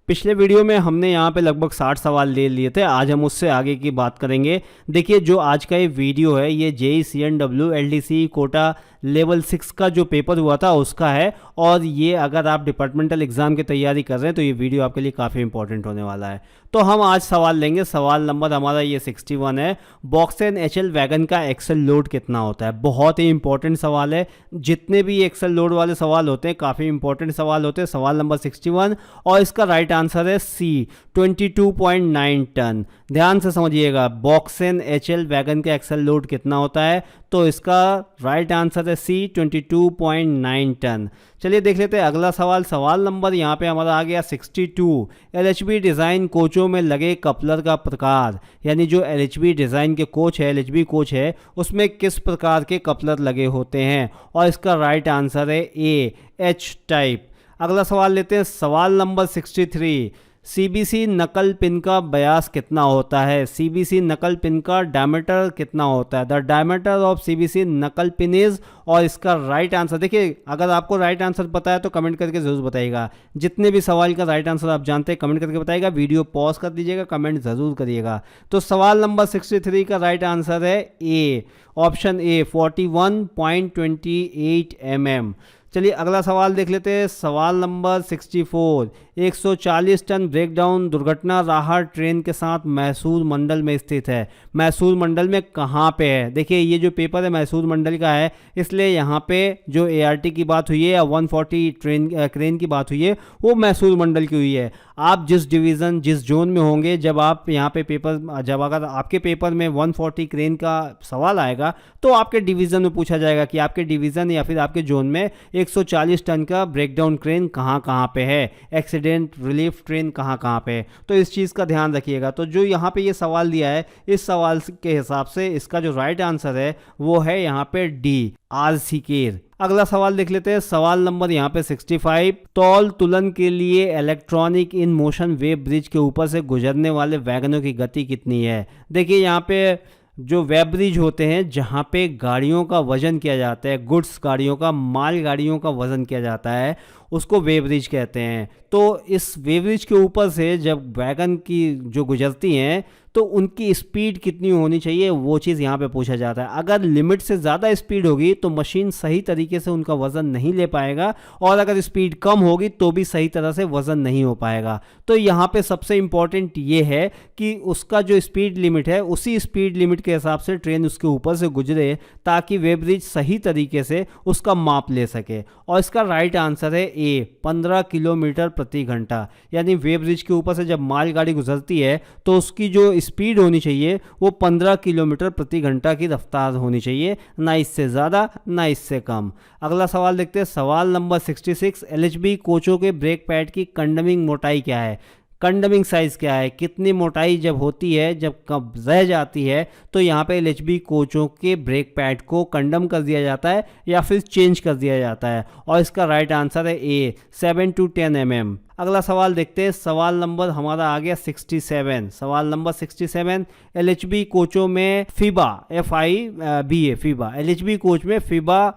पिछले वीडियो में हमने यहाँ पे लगभग 60 सवाल ले लिए थे। आज हम उससे आगे की बात करेंगे। देखिए, जो आज का ये वीडियो है ये JEE CNW LDC Kota level 6 का जो पेपर हुआ था उसका है, और ये अगर आप डिपार्टमेंटल एग्जाम की तैयारी कर रहे हैं तो ये वीडियो आपके लिए काफ़ी इंपॉर्टेंट होने वाला है। तो हम आज सवाल लेंगे। सवाल नंबर हमारा ये 61 है। बॉक्सेन HL वैगन का एक्सल लोड कितना होता है? बहुत ही इंपॉर्टेंट सवाल है। जितने भी एक्सल लोड वाले सवाल होते हैं काफ़ी इंपॉर्टेंट सवाल होते हैं। सवाल नंबर 61 और इसका राइट आंसर है C 22.9 टन। ध्यान से समझिएगा, बॉक्सेन HL वैगन का एक्सल लोड कितना होता है? तो इसका राइट आंसर है C 22.9 टन। चलिए देख लेते हैं अगला सवाल। सवाल नंबर यहाँ पे हमारा आ गया 62। LHB डिज़ाइन कोचों में लगे कपलर का प्रकार, यानी जो LHB डिज़ाइन के कोच है, LHB कोच है, उसमें किस प्रकार के कपलर लगे होते हैं? और इसका राइट आंसर है A H टाइप। अगला सवाल लेते हैं। सवाल नंबर 63। CBC नकल पिन का व्यास कितना होता है? CBC नकल पिन का डायमीटर कितना होता है? द डायमीटर ऑफ CBC नकल पिन इज, और इसका राइट आंसर देखिए, अगर आपको राइट आंसर पता है तो कमेंट करके ज़रूर बताइएगा। जितने भी सवाल का राइट आंसर आप जानते हैं कमेंट करके बताइएगा। वीडियो पॉज कर दीजिएगा, कमेंट ज़रूर करिएगा। तो सवाल नंबर 63 का राइट आंसर है A, ऑप्शन A 41.28 mm। चलिए अगला सवाल देख लेते हैं। सवाल नंबर 64। 140 टन ब्रेकडाउन दुर्घटना राहत ट्रेन के साथ मैसूर मंडल में स्थित है। मैसूर मंडल में कहाँ पे है? देखिए, ये जो पेपर है मैसूर मंडल का है, इसलिए यहाँ पे जो ART की बात हुई है या 140 क्रेन की बात हुई है वो मैसूर मंडल की हुई है। आप जिस डिवीज़न जिस जोन में होंगे, जब आप यहाँ पे पेपर, जब अगर आपके पेपर में 140 क्रेन का सवाल आएगा तो आपके डिवीज़न में पूछा जाएगा कि आपके डिवीज़न या फिर आपके जोन में 140 टन का ब्रेकडाउन क्रेन कहाँ कहाँ पे है, एक्सीडेंट रिलीफ ट्रेन कहाँ कहाँ पे है। तो इस चीज़ का ध्यान रखिएगा। तो जो यहाँ पे ये सवाल दिया है, इस सवाल के हिसाब से इसका जो राइट आंसर है वो है यहाँ पे D आरसीकेर। अगला सवाल देख लेते हैं। सवाल नंबर यहाँ पे 65। तौल तुलन के लिए electronic in motion web bridge के ऊपर से गुजरने वाले वैगनों की गति कितनी है? देखिए, यहाँ पे जो वेब ब्रिज होते हैं जहाँ पे गाड़ियों का वजन किया जाता है, गुड्स गाड़ियों का, माल गाड़ियों का वजन किया जाता है, उसको वेब ब्रिज कहते हैं। तो इस वेब ब्रिज के ऊपर से जब वैगन की जो गुजरती हैं तो उनकी स्पीड कितनी होनी चाहिए, वो चीज़ यहाँ पे पूछा जाता है। अगर लिमिट से ज़्यादा स्पीड होगी तो मशीन सही तरीके से उनका वज़न नहीं ले पाएगा, और अगर स्पीड कम होगी तो भी सही तरह से वज़न नहीं हो पाएगा। तो यहाँ पे सबसे इम्पॉर्टेंट ये है कि उसका जो स्पीड लिमिट है उसी स्पीड लिमिट के हिसाब से ट्रेन उसके ऊपर से गुजरे, ताकि वेब ब्रिज सही तरीके से उसका माप ले सके। और इसका राइट आंसर है A 15 किलोमीटर प्रति घंटा। यानी वेब ब्रिज के ऊपर से जब मालगाड़ी गुजरती है तो उसकी जो स्पीड होनी चाहिए वो 15 किलोमीटर प्रति घंटा की रफ्तार होनी चाहिए, ना इससे ज़्यादा ना इससे कम। अगला सवाल देखते हैं। सवाल नंबर 66। LHB कोचों के ब्रेक पैड की कंडमिंग मोटाई क्या है? कंडमिंग साइज़ क्या है? कितनी मोटाई जब होती है, जब कब रह जाती है तो यहाँ पे LHB कोचों के ब्रेक पैड को कंडम कर दिया जाता है या फिर चेंज कर दिया जाता है? और इसका राइट आंसर है A 7 to 10 mm। अगला सवाल देखते हैं। सवाल नंबर हमारा आ गया 67। सवाल नंबर 67। LHB कोचों में FIBA FIBA FIBA LHB coach में FIBA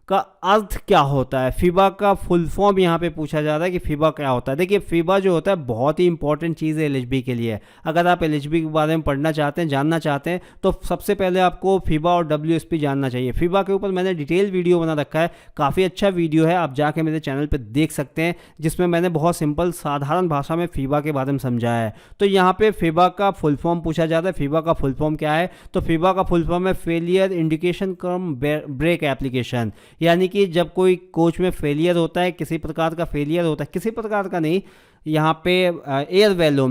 का अर्थ क्या होता है? FIBA का फुल फॉर्म यहाँ पे पूछा जा रहा है कि FIBA क्या होता है। देखिए, FIBA जो होता है बहुत ही इंपॉर्टेंट चीज़ है LHB के लिए। अगर आप LHB के बारे में पढ़ना चाहते हैं, जानना चाहते हैं, तो सबसे पहले आपको FIBA और WSP जानना चाहिए। FIBA के ऊपर मैंने डिटेल वीडियो बना रखा है, काफ़ी अच्छा वीडियो है, आप जाके मेरे चैनल पर देख सकते हैं, जिसमें मैंने बहुत सिंपल साधारण भाषा में FIBA के बारे में समझाया है। तो यहाँ पे FIBA का फुल फॉर्म पूछा जाता है। FIBA का फुल फॉर्म क्या है? तो FIBA का फुल फॉर्म है फेलियर इंडिकेशन कम ब्रेक एप्लीकेशन। यानी कि जब कोई कोच में फेलियर होता है, किसी प्रकार का फेलियर होता है, किसी प्रकार का नहीं, यहाँ पे एयर वेलो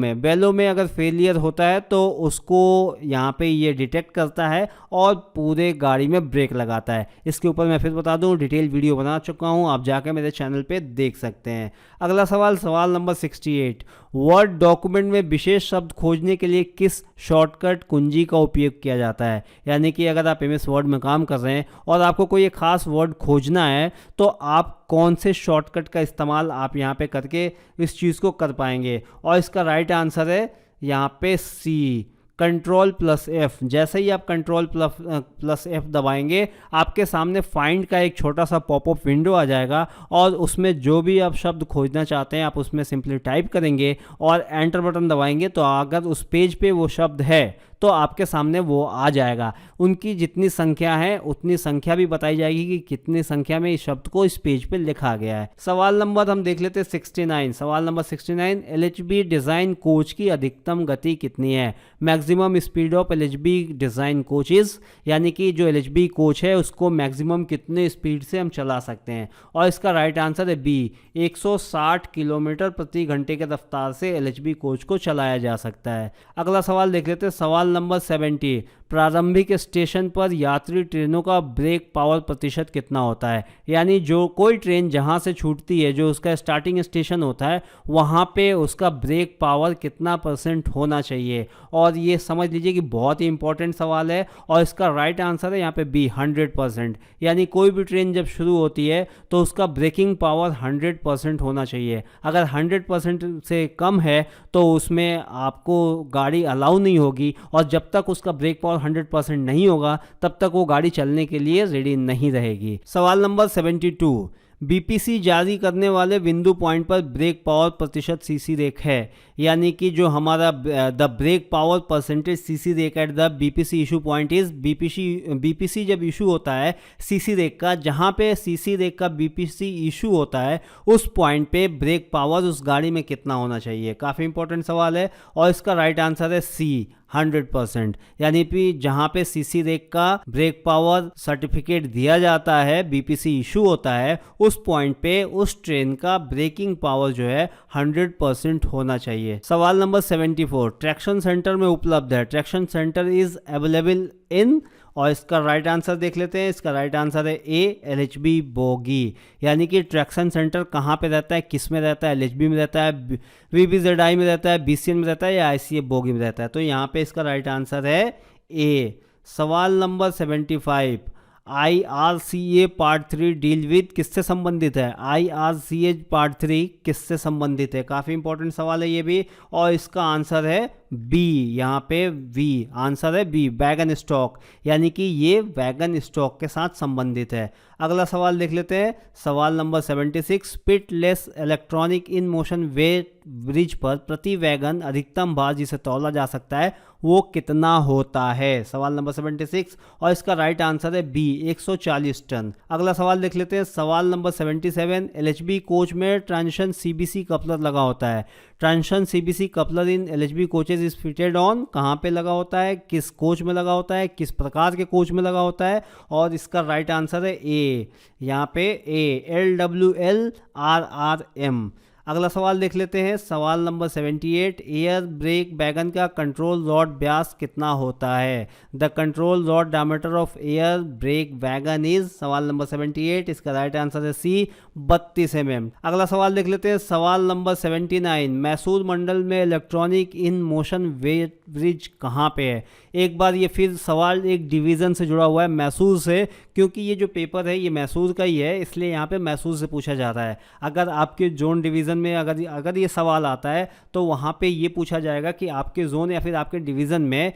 में अगर फेलियर होता है तो उसको यहाँ पे ये डिटेक्ट करता है और पूरे गाड़ी में ब्रेक लगाता है। इसके ऊपर मैं फिर बता दूँ, डिटेल वीडियो बना चुका हूँ, आप जाके मेरे चैनल पे देख सकते हैं। अगला सवाल, सवाल नंबर 68। वर्ड डॉक्यूमेंट में विशेष शब्द खोजने के लिए किस शॉर्टकट कुंजी का उपयोग किया जाता है? यानी कि अगर आप MS वर्ड में काम कर रहे हैं और आपको कोई एक खास वर्ड खोजना है तो आप कौन से शॉर्टकट का इस्तेमाल आप यहाँ पे करके इस चीज़ को कर पाएंगे? और इसका राइट आंसर है यहाँ पे C कंट्रोल प्लस एफ। जैसे ही आप कंट्रोल प्लस एफ दबाएंगे आपके सामने फाइंड का एक छोटा सा पॉपअप विंडो आ जाएगा और उसमें जो भी आप शब्द खोजना चाहते हैं आप उसमें सिंपली टाइप करेंगे और एंटर बटन दबाएंगे तो अगर उस पेज पे वो शब्द है तो आपके सामने वो आ जाएगा। उनकी जितनी संख्या है उतनी संख्या भी बताई जाएगी कि कितनी संख्या में इस शब्द को इस पेज पे लिखा गया है। सवाल नंबर हम देख लेते हैं 69। सवाल नंबर 69, एलएचबी डिज़ाइन कोच की अधिकतम गति कितनी है? Maximum speed of LHB design coaches, यानी कि जो एलएचबी कोच है उसको मैक्सिमम कितने स्पीड से हम चला सकते हैं। और इसका राइट आंसर है बी, 160 किलोमीटर प्रति घंटे के रफ्तार से एलएचबी कोच को चलाया जा सकता है। अगला सवाल देख लेते हैं। सवाल नंबर 70, प्रारंभिक स्टेशन पर यात्री ट्रेनों का ब्रेक पावर प्रतिशत कितना होता है? यानी जो कोई ट्रेन जहां से छूटती है, जो उसका स्टार्टिंग स्टेशन होता है वहां पे उसका ब्रेक पावर कितना % होना चाहिए। और ये समझ लीजिए कि बहुत ही इंपॉर्टेंट सवाल है और इसका राइट आंसर है यहाँ पे बी, 100%। यानी कोई भी ट्रेन जब शुरू होती है तो उसका ब्रेकिंग पावर 100% होना चाहिए। अगर 100% से कम है तो उसमें आपको गाड़ी अलाउ नहीं होगी और जब तक उसका ब्रेक पावर 100% नहीं होगा तब तक वो गाड़ी चलने के लिए रेडी नहीं रहेगी। सवाल नंबर 72, बीपीसी जारी करने वाले बिंदु पॉइंट पर ब्रेक पावर प्रतिशत सीसी रेक है। यानी कि जो हमारा the brake power percentage CC rake at the BPC issue point is, BPC जब इशू होता है सीसी रेक का, जहां पे सीसी रेक का बीपीसी इशू होता है उस पॉइंट पे ब्रेक पावर उस गाड़ी में कितना होना चाहिए। काफ़ी इंपॉर्टेंट सवाल है और इसका राइट आंसर है सी, 100%। यानी कि जहां पे सीसी रेक का ब्रेक पावर सर्टिफिकेट दिया जाता है, बीपीसी इशू होता है, उस पॉइंट पे उस ट्रेन का ब्रेकिंग पावर जो है 100% होना चाहिए। सवाल नंबर 74, ट्रैक्शन सेंटर में उपलब्ध है। Traction centre is available in, और इसका राइट आंसर देख लेते हैं। इसका राइट आंसर है ए, एलएचबी बोगी। यानी कि ट्रैक्शन सेंटर कहाँ पे रहता है, किस में रहता है? एलएचबी में रहता है, वीबीजेडआई में रहता है, बीसीएन में रहता है या आईसीए बोगी में रहता है? तो यहाँ पे इसका राइट आंसर है ए। सवाल number 75, IRCA part 3 deal with किससे संबंधित है? IRCA पार्ट 3 किससे संबंधित है? काफ़ी इंपॉर्टेंट सवाल है ये भी और इसका आंसर है बी। यहाँ पे बी आंसर है बी, वैगन स्टॉक। यानी कि ये वैगन स्टॉक के साथ संबंधित है। अगला सवाल देख लेते हैं। सवाल number 76, pitless electronic in motion weighbridge पर प्रति वैगन अधिकतम भार जिसे तौला जा सकता है वो कितना होता है? सवाल नंबर 76 और इसका राइट आंसर है बी, 140 टन। अगला सवाल देख लेते हैं। सवाल नंबर 77, एलएचबी कोच में ट्रांजिशन सीबीसी कपलर लगा होता है। Transition CBC coupler in LHB coaches is fitted on, कहाँ पे लगा होता है, किस कोच में लगा होता है, किस प्रकार के कोच में लगा होता है? और इसका राइट आंसर है ए, यहाँ पे ए, LWLRRM। अगला सवाल देख लेते हैं। सवाल नंबर 78, एयर ब्रेक वैगन का कंट्रोल रॉड व्यास कितना होता है? The control rod diameter of air brake wagon is, सवाल नंबर 78, इसका राइट आंसर है सी, 32 mm। अगला सवाल देख लेते हैं। सवाल नंबर 79, मैसूर मंडल में electronic in motion weighbridge कहाँ पे है? एक बार ये फिर सवाल एक डिवीज़न से जुड़ा हुआ है, मैसूर से, क्योंकि ये जो पेपर है ये मैसूर का ही है, इसलिए यहाँ पे मैसूर से पूछा जा रहा है। अगर आपके जोन डिवीज़न में अगर ये सवाल आता है तो वहाँ पे ये पूछा जाएगा कि आपके जोन या फिर आपके डिवीज़न में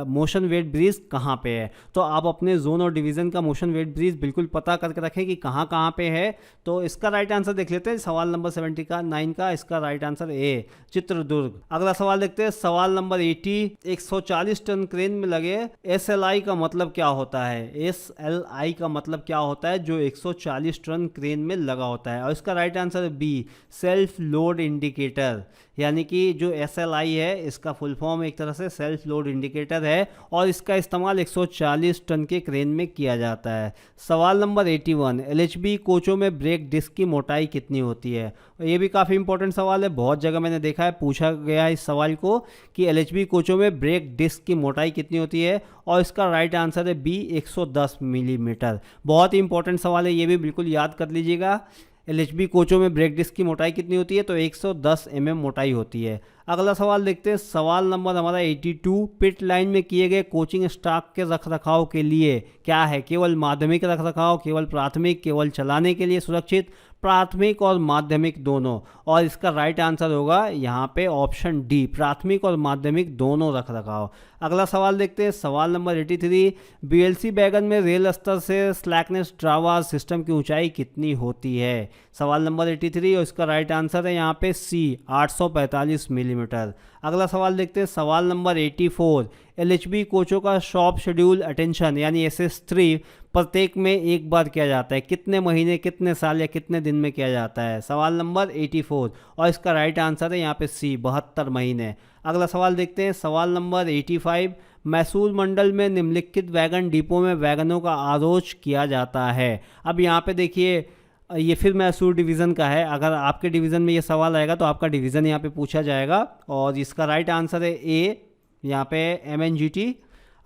मोशन वेट ब्रिज कहाँ पे है। तो आप अपने जोन और डिवीज़न का मोशन वेट ब्रिज बिल्कुल पता करके रखें कि कहाँ कहाँ पे है। तो इसका राइट आंसर देख लेते हैं। सवाल नंबर 79 का इसका राइट आंसर ए, चित्रदुर्ग। अगला सवाल देखते हैं। सवाल नंबर 80, 140 टन क्रेन में लगे SLI का मतलब क्या होता है? SLI का मतलब क्या होता है जो 140 टन क्रेन में लगा होता है? और इसका राइट आंसर है बी, सेल्फ लोड इंडिकेटर। यानी कि जो SLI है इसका फुल फॉर्म एक तरह से सेल्फ लोड इंडिकेटर है और इसका इस्तेमाल 140 टन के क्रेन में किया जाता है। सवाल नंबर 81, LHB कोचों में ब्रेक डिस्क की मोटाई कितनी होती है? ये भी काफ़ी इंपॉर्टेंट सवाल है, बहुत जगह मैंने देखा है पूछा गया है इस सवाल को कि LHB कोचों में ब्रेक डिस्क की मोटाई कितनी होती है, और इसका राइट आंसर है बी, 110 मिलीमीटर। बहुत ही इंपॉर्टेंट सवाल है, ये भी बिल्कुल याद कर लीजिएगा। LHB कोचों में ब्रेक डिस्क की मोटाई कितनी होती है? तो 110 mm मोटाई होती है। अगला सवाल देखते हैं। सवाल नंबर हमारा 82, पिट लाइन में किए गए कोचिंग स्टॉक के रखरखाव के लिए क्या है? केवल माध्यमिक रखरखाव, केवल प्राथमिक, केवल चलाने के लिए सुरक्षित, प्राथमिक और माध्यमिक दोनों, और इसका राइट आंसर होगा यहाँ पे ऑप्शन डी, प्राथमिक और माध्यमिक दोनों रख रखाव। अगला सवाल देखते हैं, सवाल नंबर 83, बीएलसी वैगन में रेल स्तर से स्लैकनेस ड्रावर सिस्टम की ऊंचाई कितनी होती है? सवाल नंबर 83 और इसका राइट आंसर है यहाँ पे सी, 845 मिलीमीटर। अगला सवाल देखते हैं, सवाल नंबर 84, एलएचबी कोचों का शॉप शेड्यूल अटेंशन यानी SS3 प्रत्येक में एक बार किया जाता है, कितने महीने, कितने साल या कितने दिन में किया जाता है? सवाल नंबर 84 और इसका राइट आंसर है यहाँ पे सी, 72 महीने। अगला सवाल देखते हैं, सवाल नंबर 85, मैसूर मंडल में निम्नलिखित वैगन डिपो में वैगनों का आरोच किया जाता है। अब यहाँ पे देखिए, ये फिर मैसूर डिवीज़न का है, अगर आपके डिवीज़न में ये सवाल आएगा तो आपका डिवीज़न यहाँ पे पूछा जाएगा, और इसका राइट आंसर है ए, यहाँ पे MNGT।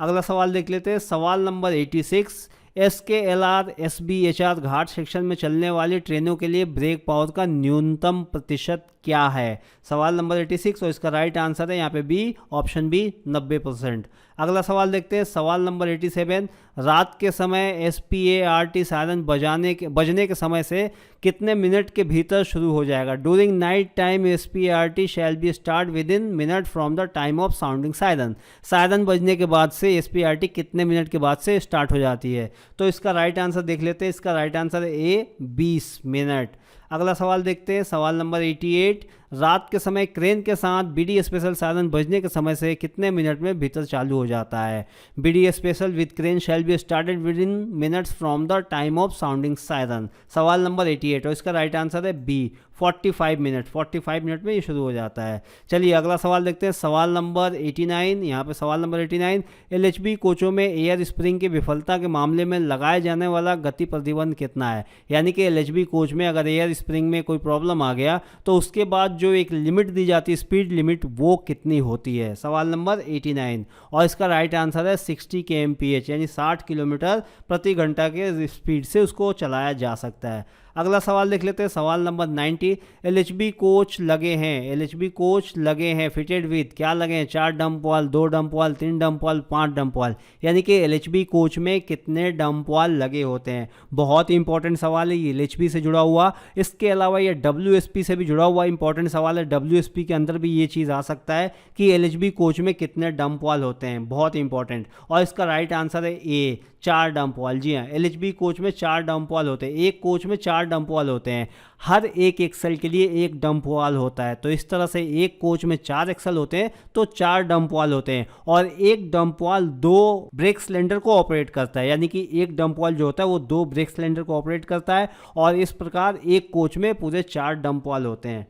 अगला सवाल देख लेते हैं, सवाल नंबर 86, SKLR SBHR घाट सेक्शन में चलने वाली ट्रेनों के लिए ब्रेक पावर का न्यूनतम प्रतिशत क्या है? सवाल नंबर 86 और इसका राइट आंसर है यहाँ पे बी, ऑप्शन बी, 90%। अगला सवाल देखते हैं, सवाल नंबर 87, रात के समय SPART सायरन बजने के समय से कितने मिनट के भीतर शुरू हो जाएगा? During night time SPART shall be start with in minute from the time of sounding siren. Siren बजने के बाद से SPART कितने मिनट के बाद से स्टार्ट हो जाती है? तो इसका राइट आंसर देख लेते हैं, इसका राइट आंसर है ए, 20 मिनट। अगला सवाल देखते हैं, सवाल नंबर 88, रात के समय क्रेन के साथ BD स्पेशल सायरन बजने के समय से कितने मिनट में भीतर चालू हो जाता है? BD special with crane shall be started with in minutes from the time of sounding siren. सवाल नंबर 88 और इसका राइट आंसर है बी, 45 मिनट, 45 मिनट में ये शुरू हो जाता है। चलिए अगला सवाल देखते हैं, सवाल नंबर 89, यहाँ पे सवाल नंबर 89, LHB कोचों में एयर स्प्रिंग की विफलता के मामले में लगाए जाने वाला गति प्रतिबंध कितना है? यानी कि LHB कोच में अगर एयर स्प्रिंग में कोई प्रॉब्लम आ गया तो उसके बाद जो एक लिमिट दी जाती है, स्पीड लिमिट, वो कितनी होती है? सवाल नंबर 89 और इसका राइट आंसर है 60 kmph, यानी 60 किलोमीटर प्रति घंटा के स्पीड से उसको चलाया जा सकता है। अगला सवाल देख लेते हैं, सवाल नंबर 90, LHB कोच लगे हैं, LHB कोच लगे हैं फिटेड विथ क्या लगे हैं? 4 डंप वाल, 2 डंप वाल, 3 डंप वाल, 5 डंप वाल, यानी कि LHB कोच में कितने डंप वाल लगे होते हैं? बहुत ही इंपॉर्टेंट सवाल है ये, LHB से जुड़ा हुआ। इसके अलावा ये WSP से भी जुड़ा हुआ इंपॉर्टेंट सवाल है, WSP के अंदर भी ये चीज़ आ सकता है कि LHB कोच में कितने डंप वाल होते हैं, बहुत इंपॉर्टेंट। और इसका राइट आंसर है ए, 4 डंप वाल। जी हाँ, LHB कोच में 4 डंप वाल होते हैं, एक कोच में 4 डंप वाल होते हैं, हर एक एक्सल के लिए एक डंप वाल होता है। तो इस तरह से एक कोच में 4 एक्सल होते हैं तो 4 डंप वाल होते हैं, और एक डंप वाल 2 ब्रेक सिलेंडर को ऑपरेट करता है, यानी कि एक डंप वाल जो होता है वो 2 ब्रेक सिलेंडर को ऑपरेट करता है, और इस प्रकार एक कोच में पूरे 4 डंप वाल होते हैं।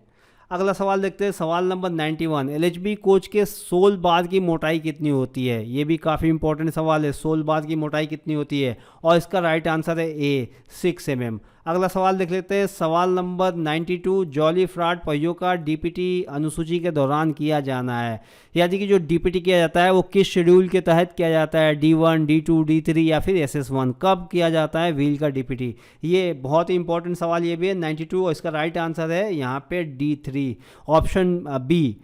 अगला सवाल देखते हैं, सवाल नंबर 91, LHB कोच के सोल बार की मोटाई कितनी होती है? ये भी काफ़ी इंपॉर्टेंट सवाल है, सोल बार की मोटाई कितनी होती है? और इसका राइट आंसर है ए, 6 mm। अगला सवाल देख लेते हैं, सवाल नंबर 92, जॉली फ्राट पहियों का DPT अनुसूची के दौरान किया जाना है, यानी कि जो DPT किया जाता है वो किस शेड्यूल के तहत किया जाता है? D1, D2, D3 या फिर SS1? कब किया जाता है व्हील का DPT? ये बहुत ही इंपॉर्टेंट सवाल ये भी है, 92, और इसका राइट आंसर है यहाँ पे D3, ऑप्शन बी,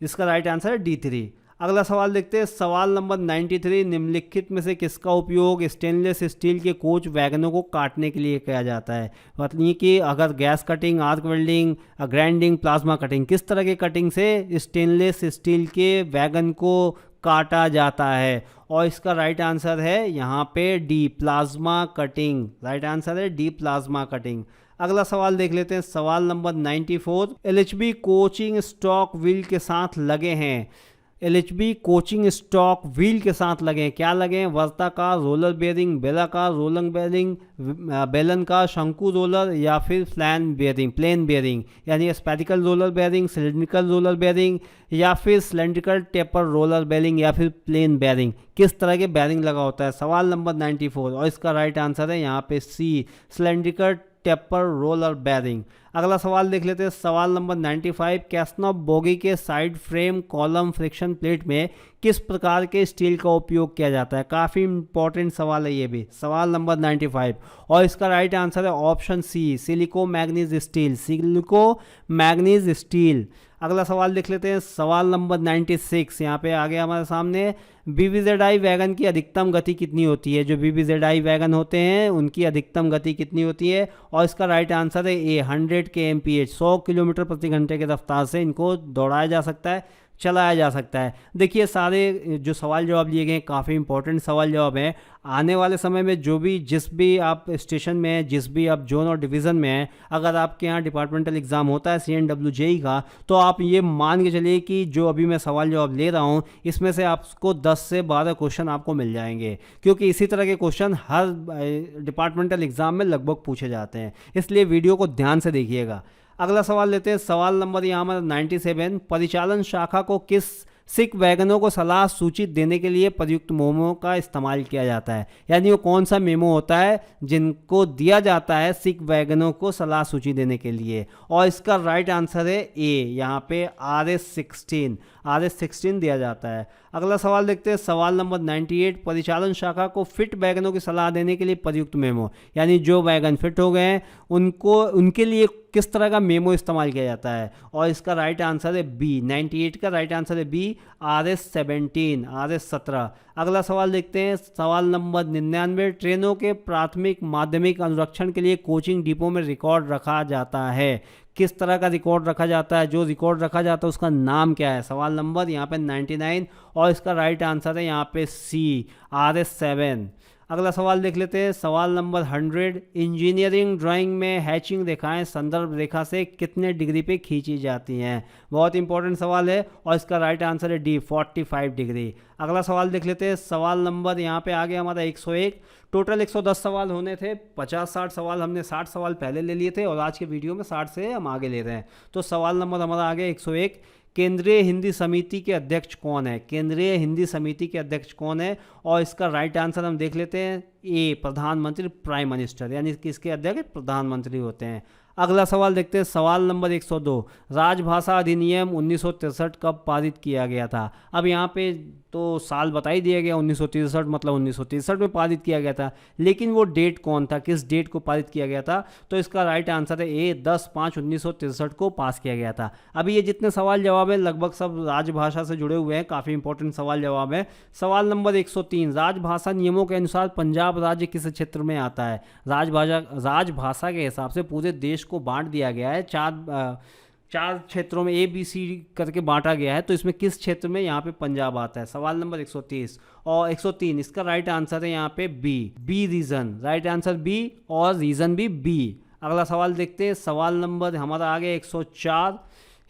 इसका राइट आंसर है D3। अगला सवाल देखते हैं, सवाल नंबर 93, निम्नलिखित में से किसका उपयोग स्टेनलेस स्टील के कोच वैगनों को काटने के लिए किया जाता है? मतलब कि अगर gas cutting, arc welding, grinding, plasma cutting, किस तरह के कटिंग से स्टेनलेस स्टील के वैगन को काटा जाता है? और इसका राइट आंसर है यहाँ पे D, plasma cutting. Right answer है डी, प्लाज्मा कटिंग। अगला सवाल देख लेते हैं, सवाल number 94, LHB coaching stock wheel के साथ लगे हैं, LHB कोचिंग स्टॉक व्हील के साथ लगे हैं, क्या लगे हैं? वर्ताकार रोलर बेयरिंग, बेलाकार रोलर बेयरिंग, बेलन का शंकु रोलर, या फिर प्लेन बेयरिंग, यानी spherical roller bearing, cylindrical roller bearing, या फिर सिलेंड्रिकल टेपर रोलर बेयरिंग, या फिर प्लेन बेयरिंग, किस तरह के बेयरिंग लगा होता है? सवाल नंबर 94 और इसका राइट आंसर है यहाँ पे सी, सिलेंड्रिकल टेपर रोलर बेयरिंग। अगला सवाल देख लेते हैं, सवाल नंबर 95, कैस्नॉफ बोगी के side frame column friction plate में किस प्रकार के स्टील का उपयोग किया जाता है। काफ़ी इंपॉर्टेंट सवाल है ये भी, सवाल नंबर 95, और इसका राइट आंसर है option C, silico manganese steel, silico manganese steel. अगला सवाल देख लेते हैं, सवाल नंबर 96, यहाँ पे आ गया हमारे सामने, BBZI वैगन की अधिकतम गति कितनी होती है। जो BBZI वैगन होते हैं उनकी अधिकतम गति कितनी होती है, और इसका राइट आंसर है ए 100 kmph, 100 किलोमीटर प्रति घंटे की रफ्तार से इनको दौड़ाया जा सकता है, चलाया जा सकता है। देखिए सारे जो सवाल जवाब लिए गए काफ़ी इंपॉर्टेंट सवाल जवाब हैं। आने वाले समय में जिस भी आप स्टेशन में हैं, जिस भी आप जोन और डिवीज़न में हैं, अगर आपके यहाँ डिपार्टमेंटल एग्ज़ाम होता है CNW JEE का, तो आप ये मान के चलिए कि जो अभी मैं सवाल जवाब ले रहा हूँ इसमें से आपको 10 से 12 क्वेश्चन आपको मिल जाएंगे, क्योंकि इसी तरह के क्वेश्चन हर डिपार्टमेंटल एग्ज़ाम में लगभग पूछे जाते हैं, इसलिए वीडियो को ध्यान से देखिएगा। अगला सवाल लेते हैं, सवाल नंबर यहाँ पर 97, परिचालन शाखा को किस सिख वैगनों को सलाह सूचित देने के लिए प्रयुक्त मेमो का इस्तेमाल किया जाता है। यानी वो कौन सा मेमो होता है जिनको दिया जाता है सिख वैगनों को सलाह सूची देने के लिए, और इसका राइट आंसर है ए, यहाँ पे RS16 दिया जाता है। अगला सवाल देखते हैं, सवाल नंबर 98, परिचालन शाखा को फिट वैगनों की सलाह देने के लिए प्रयुक्त मेमो, यानी जो वैगन फिट हो गए हैं उनके लिए किस तरह का मेमो इस्तेमाल किया जाता है, और इसका राइट आंसर है बी, 98 का राइट आंसर है बी, RS17। अगला सवाल देखते हैं, सवाल नंबर 99, ट्रेनों के प्राथमिक माध्यमिक अनुरक्षण के लिए कोचिंग डिपो में रिकॉर्ड रखा जाता है। किस तरह का रिकॉर्ड रखा जाता है, जो रिकॉर्ड रखा जाता है उसका नाम क्या है। सवाल नंबर यहाँ पे 99, और इसका राइट आंसर है यहाँ पे सी, RS7। अगला सवाल देख लेते हैं, सवाल नंबर 100, इंजीनियरिंग ड्राइंग में हैचिंग रेखाएं संदर्भ रेखा से कितने डिग्री पे खींची जाती हैं। बहुत इंपॉर्टेंट सवाल है, और इसका राइट आंसर है डी, 45 डिग्री। अगला सवाल देख लेते हैं, सवाल नंबर यहाँ पे आ गया हमारा 101। टोटल 110 सवाल होने थे, 50-60 सवाल हमने 60 सवाल पहले ले लिए थे, और आज के वीडियो में 60 से हम आगे ले रहे हैं। तो सवाल नंबर हमारा आ गया 101, केंद्रीय हिंदी समिति के अध्यक्ष कौन है। केंद्रीय हिंदी समिति के अध्यक्ष कौन है, और इसका राइट आंसर हम देख लेते हैं ए, प्रधानमंत्री, प्राइम मिनिस्टर, यानी किसके अध्यक्ष, प्रधानमंत्री होते हैं। अगला सवाल देखते हैं, सवाल नंबर 102, राजभाषा अधिनियम 1963 कब पारित किया गया था। अब यहाँ पे तो साल बता ही दिया गया 1963, मतलब 1963 में पारित किया गया था, लेकिन वो डेट कौन था, किस डेट को पारित किया गया था। तो इसका राइट आंसर है ए, 10/5/1963 को पास किया गया था। अभी ये जितने सवाल जवाब है लगभग सब राजभाषा से जुड़े हुए हैं, काफ़ी इंपॉर्टेंट सवाल जवाब है। सवाल नंबर 103, राजभाषा नियमों के अनुसार पंजाब राज्य किस क्षेत्र में आता है। राजभाषा के हिसाब से पूरे देश को बांट दिया गया है, चार क्षेत्रों में ABC करके बांटा गया है, तो इसमें किस क्षेत्र में यहाँ पे पंजाब आता है। सवाल नंबर 130 और 103, इसका राइट आंसर है यहाँ पे B reason, right answer B, और रीजन भी बी। अगला सवाल देखते हैं, सवाल नंबर हमारा आ गया 104,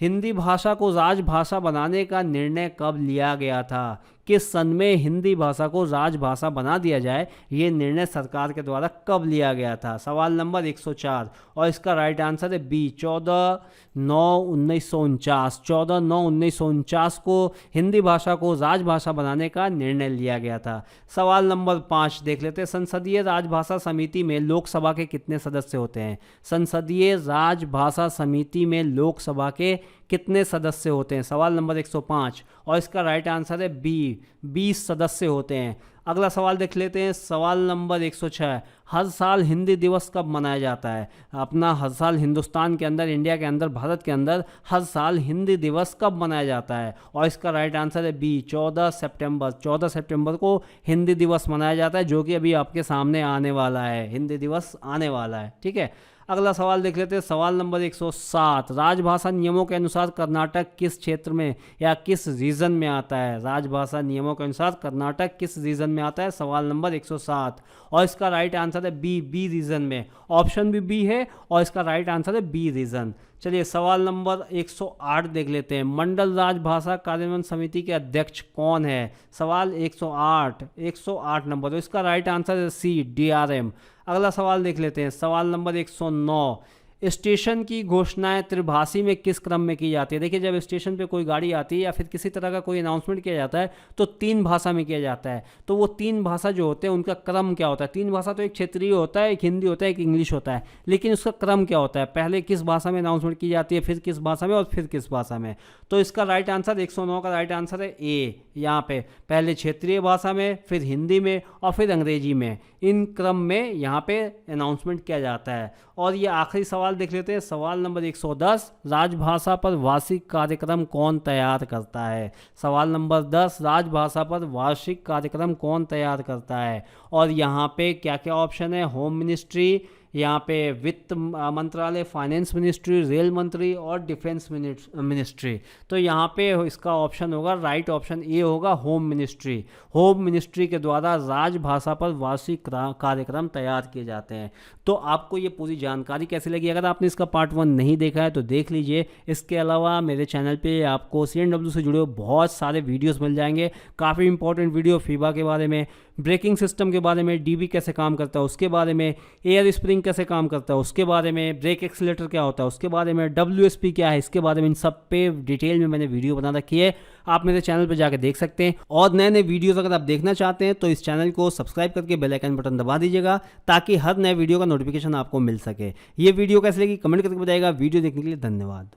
हिंदी भाषा को राजभाषा बनाने का निर्णय कब लिया गया था। किस सन में हिंदी भाषा को राजभाषा बना दिया जाए, ये निर्णय सरकार के द्वारा कब लिया गया था। सवाल नंबर 104, और इसका राइट आंसर है बी, 14/9/1949। 14/9/1949 को हिंदी भाषा को राजभाषा बनाने का निर्णय लिया गया था। सवाल नंबर 5 देख लेते हैं, संसदीय राजभाषा समिति में लोकसभा के कितने सदस्य होते हैं। संसदीय राजभाषा समिति में लोकसभा के कितने सदस्य होते हैं। सवाल नंबर 105, और इसका राइट आंसर है बी, 20 सदस्य होते हैं। अगला सवाल देख लेते हैं, सवाल नंबर 106, हर साल हिंदी दिवस कब मनाया जाता है। अपना हर साल हिंदुस्तान के अंदर, इंडिया के अंदर, भारत के अंदर हर साल हिंदी दिवस कब मनाया जाता है, और इसका राइट आंसर है बी, 14 सितंबर। 14 सितंबर को हिंदी दिवस मनाया जाता है, जो कि अभी आपके सामने आने वाला है, हिंदी दिवस आने वाला है, ठीक है। अगला सवाल देख लेते हैं, सवाल नंबर 107, राजभाषा नियमों के अनुसार कर्नाटक किस क्षेत्र में या किस रीजन में आता है। राजभाषा नियमों के अनुसार कर्नाटक किस रीजन में आता है। सवाल नंबर 107, और इसका राइट आंसर है बी रीजन में। ऑप्शन भी बी है, और इसका राइट आंसर है बी रीजन। चलिए सवाल नंबर 108 देख लेते हैं, मंडल राजभाषा कार्यान्वयन समिति के अध्यक्ष कौन है। सवाल 108 नंबर, तो इसका राइट आंसर है सी, DRM। अगला सवाल देख लेते हैं, सवाल नंबर 109, स्टेशन की घोषणाएं त्रिभाषी में किस क्रम में की जाती है? देखिए, जब स्टेशन पे कोई गाड़ी आती है या फिर किसी तरह का कोई अनाउंसमेंट किया जाता है तो 3 भाषा में किया जाता है। तो वो 3 भाषा जो होते हैं उनका क्रम क्या होता है? 3 भाषा तो एक क्षेत्रीय होता है, एक हिंदी होता है, एक इंग्लिश होता है, लेकिन उसका क्रम क्या होता है? पहले किस भाषा में अनाउंसमेंट की जाती है, फिर किस भाषा में और फिर किस भाषा में? तो इसका राइट आंसर 109 का राइट आंसर है ए। यहाँ पे पहले क्षेत्रीय भाषा में, फिर हिंदी में और फिर अंग्रेजी में, इन क्रम में यहाँ पे अनाउंसमेंट किया जाता है। और ये आखिरी सवाल देख लेते हैं, सवाल नंबर 110, राजभाषा पर वार्षिक कार्यक्रम कौन तैयार करता है? सवाल नंबर 10, राजभाषा पर वार्षिक कार्यक्रम कौन तैयार करता है? और यहाँ पे क्या क्या ऑप्शन है? होम मिनिस्ट्री, यहाँ पे वित्त मंत्रालय, फाइनेंस मिनिस्ट्री, रेल मंत्री और डिफेंस मिनिस्ट्री। तो यहाँ पे इसका ऑप्शन होगा, राइट ऑप्शन ए होगा, होम मिनिस्ट्री। होम मिनिस्ट्री के द्वारा राजभाषा पर वार्षिक कार्यक्रम तैयार किए जाते हैं। तो आपको ये पूरी जानकारी कैसी लगी? अगर आपने इसका पार्ट 1 नहीं देखा है तो देख लीजिए। इसके अलावा मेरे चैनल पे आपको CNW से जुड़े बहुत सारे वीडियोस मिल जाएंगे, काफ़ी इंपॉर्टेंट वीडियो फीबा के बारे में, ब्रेकिंग सिस्टम के बारे में, DB कैसे काम करता है उसके बारे में, एयर स्प्रिंग कैसे काम करता है उसके बारे में, ब्रेक एक्सीलेटर क्या होता है उसके बारे में, WSP क्या है इसके बारे में, इन सब पे डिटेल में मैंने वीडियो बना रखी है। आप मेरे चैनल पर जाकर देख सकते हैं। और नए नए वीडियोस अगर आप देखना चाहते हैं तो इस चैनल को सब्सक्राइब करके बेल आइकन बटन दबा दीजिएगा, ताकि हर नए वीडियो का नोटिफिकेशन आपको मिल सके। ये वीडियो कैसे लगी कमेंट करके बताइएगा। वीडियो देखने के लिए धन्यवाद।